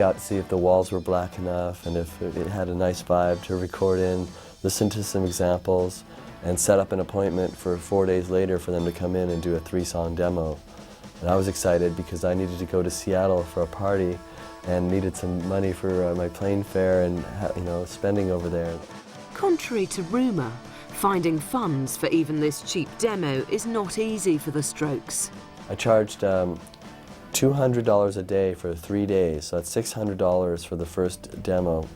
Out to see if the walls were black enough and if it had a nice vibe to record in, listen to some examples, and set up an appointment for 4 days later for them to come in and do a 3-song demo. And I was excited because I needed to go to Seattle for a party and needed some money for my plane fare and spending over there. Contrary to rumour, finding funds for even this cheap demo is not easy for the Strokes. I charged $200 a day for 3 days, so that's $600 for the first demo,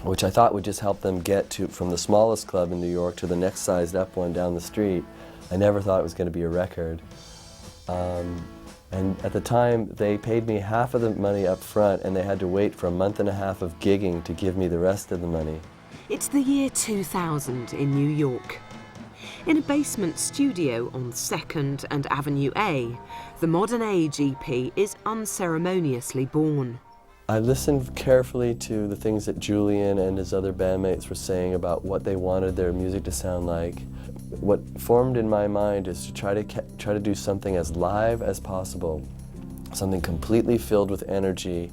which I thought would just help them get from the smallest club in New York to the next sized up one down the street. I never thought it was going to be a record. And at the time, they paid me half of the money up front, and they had to wait for a month and a half of gigging to give me the rest of the money. It's the year 2000 in New York. In a basement studio on 2nd and Avenue A, the Modern Age EP is unceremoniously born. I listened carefully to the things that Julian and his other bandmates were saying about what they wanted their music to sound like. What formed in my mind is to try to do something as live as possible, something completely filled with energy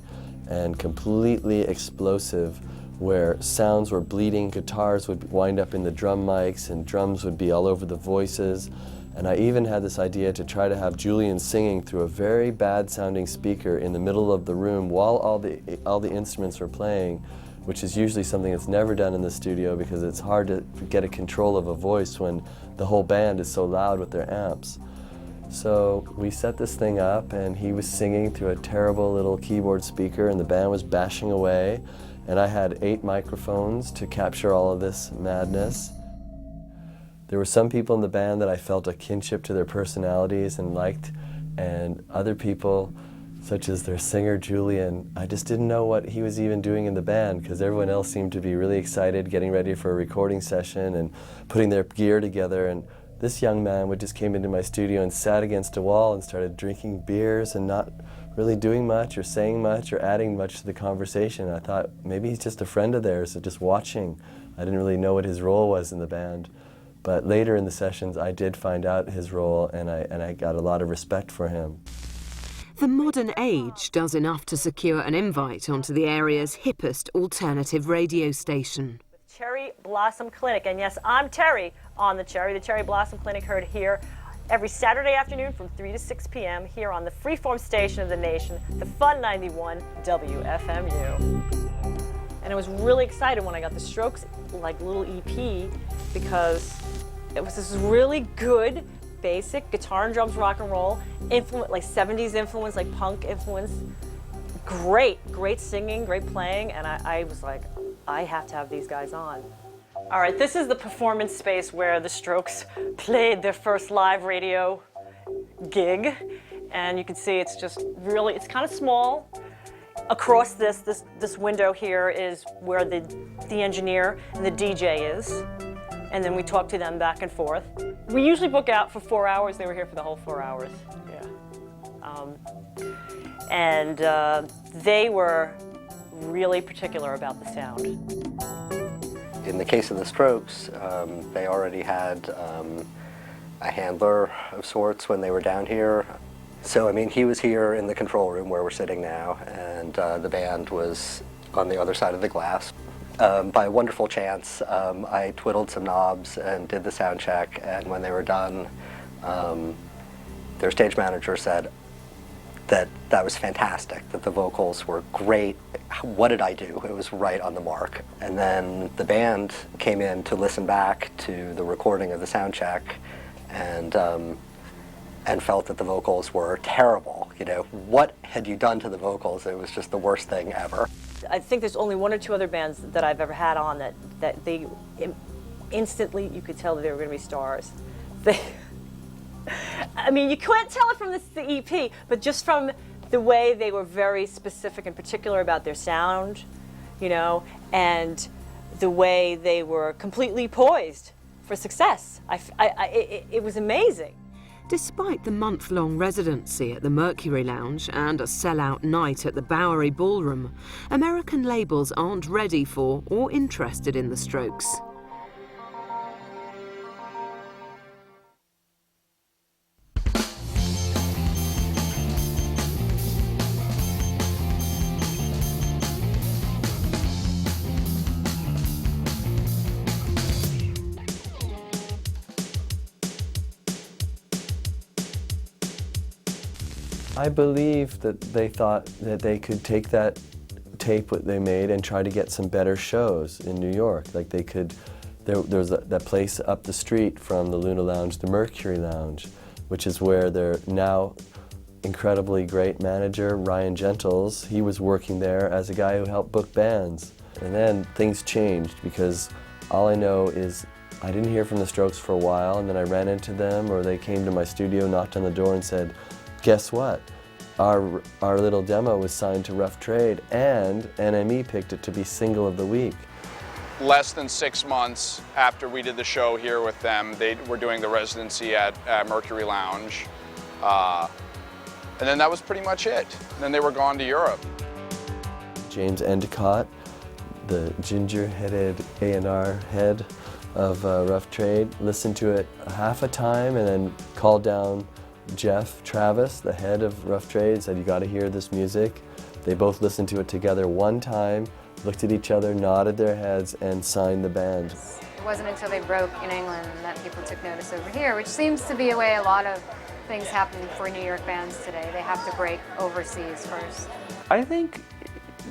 and completely explosive, where sounds were bleeding, guitars would wind up in the drum mics, and drums would be all over the voices. And I even had this idea to try to have Julian singing through a very bad-sounding speaker in the middle of the room while all the instruments were playing, which is usually something that's never done in the studio because it's hard to get a control of a voice when the whole band is so loud with their amps. So we set this thing up, and he was singing through a terrible little keyboard speaker, and the band was bashing away. And I had 8 microphones to capture all of this madness. There were some people in the band that I felt a kinship to their personalities and liked, and other people, such as their singer Julian, I just didn't know what he was even doing in the band because everyone else seemed to be really excited, getting ready for a recording session and putting their gear together. And this young man just came into my studio and sat against a wall and started drinking beers and not really doing much or saying much or adding much to the conversation. I thought maybe he's just a friend of theirs, just watching. I didn't really know what his role was in the band. But later in the sessions, I did find out his role, and I got a lot of respect for him. The Modern Age does enough to secure an invite onto the area's hippest alternative radio station. Cherry Blossom Clinic, and yes, I'm Terry on the Cherry Blossom Clinic, heard here every Saturday afternoon from 3 to 6 p.m. here on the freeform station of the nation, the Fun 91 WFMU. And I was really excited when I got the Strokes little EP because it was this really good, basic guitar and drums, rock and roll, 70s influence, punk influence. Great singing, great playing, and I was like, I have to have these guys on. All right, this is the performance space where the Strokes played their first live radio gig. And you can see it's it's kind of small. Across this window here is where the engineer and the DJ is. And then we talk to them back and forth. We usually book out for 4 hours. They were here for the whole 4 hours, yeah. They were really particular about the sound. In the case of the Strokes, they already had a handler of sorts when they were down here. So, he was here in the control room where we're sitting now, and the band was on the other side of the glass. By a wonderful chance, I twiddled some knobs and did the sound check, and when they were done, their stage manager said that was fantastic, that the vocals were great. What did I do? It was right on the mark. And then the band came in to listen back to the recording of the sound check and felt that the vocals were terrible. What had you done to the vocals? It was just the worst thing ever. I think there's only 1 or 2 other bands that I've ever had on that they instantly, you could tell that they were going to be stars. You couldn't tell it from the EP, but just from the way they were very specific and particular about their sound, and the way they were completely poised for success. It was amazing. Despite the month-long residency at the Mercury Lounge and a sellout night at the Bowery Ballroom, American labels aren't ready for or interested in the Strokes. I believe that they thought that they could take that tape what they made and try to get some better shows in New York. Like they could, there was that place up the street from the Luna Lounge, the Mercury Lounge, which is where their now incredibly great manager, Ryan Gentles, he was working there as a guy who helped book bands. And then things changed because all I know is I didn't hear from the Strokes for a while, and then I ran into them, or they came to my studio, knocked on the door and said, guess what? Our little demo was signed to Rough Trade, and NME picked it to be Single of the Week. Less than 6 months after we did the show here with them, they were doing the residency at Mercury Lounge. And then that was pretty much it. And then they were gone to Europe. James Endicott, the ginger-headed A&R head of Rough Trade, listened to it half a time and then called down Jeff Travis, the head of Rough Trade, said, you gotta hear this music. They both listened to it together one time, looked at each other, nodded their heads, and signed the band. It wasn't until they broke in England that people took notice over here, which seems to be a way a lot of things happen for New York bands today. They have to break overseas first. I think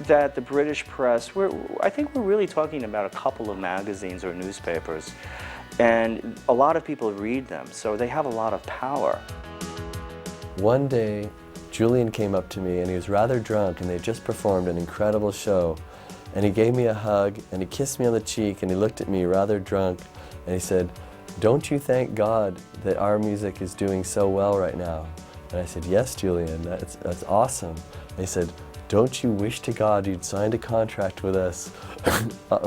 that the British press, I think we're really talking about a couple of magazines or newspapers, and a lot of people read them, so they have a lot of power. One day, Julian came up to me and he was rather drunk, and they just performed an incredible show. And he gave me a hug and he kissed me on the cheek and he looked at me rather drunk and he said, don't you thank God that our music is doing so well right now? And I said, yes, Julian, that's awesome. And he said, don't you wish to God you'd signed a contract with us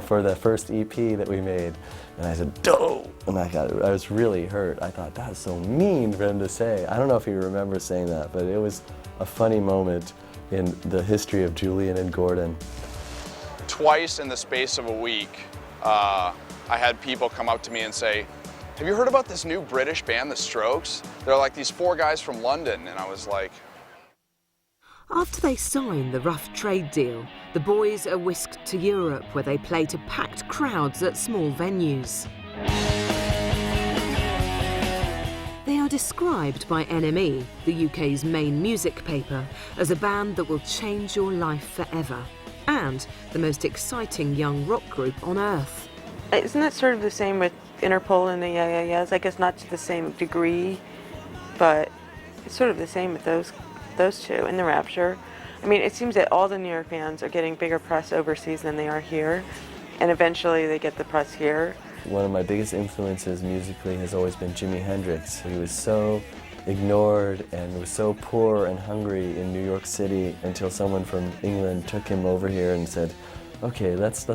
for the first EP that we made? And I said, no! And I was really hurt. I thought, that is so mean for him to say. I don't know if he remembers saying that, but it was a funny moment in the history of Julian and Gordon. Twice in the space of a week, I had people come up to me and say, have you heard about this new British band, The Strokes? They're like these 4 guys from London. And I was like... After they sign the Rough Trade deal, the boys are whisked to Europe, where they play to packed crowds at small venues. They are described by NME, the UK's main music paper, as a band that will change your life forever, and the most exciting young rock group on earth. Isn't that sort of the same with Interpol and the Yeah Yeah Yeahs? I guess not to the same degree, but it's sort of the same with those two and the Rapture. I mean, it seems that all the New York bands are getting bigger press overseas than they are here, and eventually they get the press here. One of my biggest influences musically has always been Jimi Hendrix. He was so ignored and was so poor and hungry in New York City until someone from England took him over here and said, okay, let's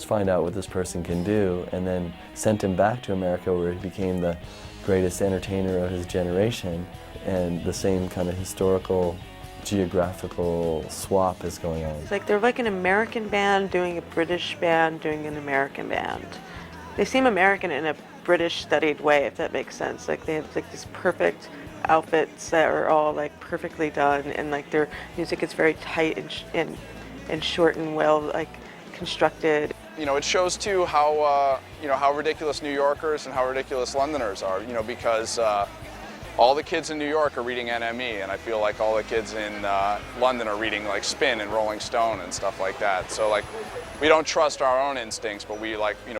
find out what this person can do, and then sent him back to America, where he became the greatest entertainer of his generation. And the same kind of historical, geographical swap is going on. It's like they're like an American band doing a British band doing an American band. They seem American in a British studied way, if that makes sense. Like they have like these perfect outfits that are all like perfectly done, and like their music is very tight and short and well like constructed. You know, it shows too how you know, how ridiculous New Yorkers and how ridiculous Londoners are. You know, because all the kids in New York are reading NME, and I feel like all the kids in London are reading like Spin and Rolling Stone and stuff like that. So like, we don't trust our own instincts, but we like, you know.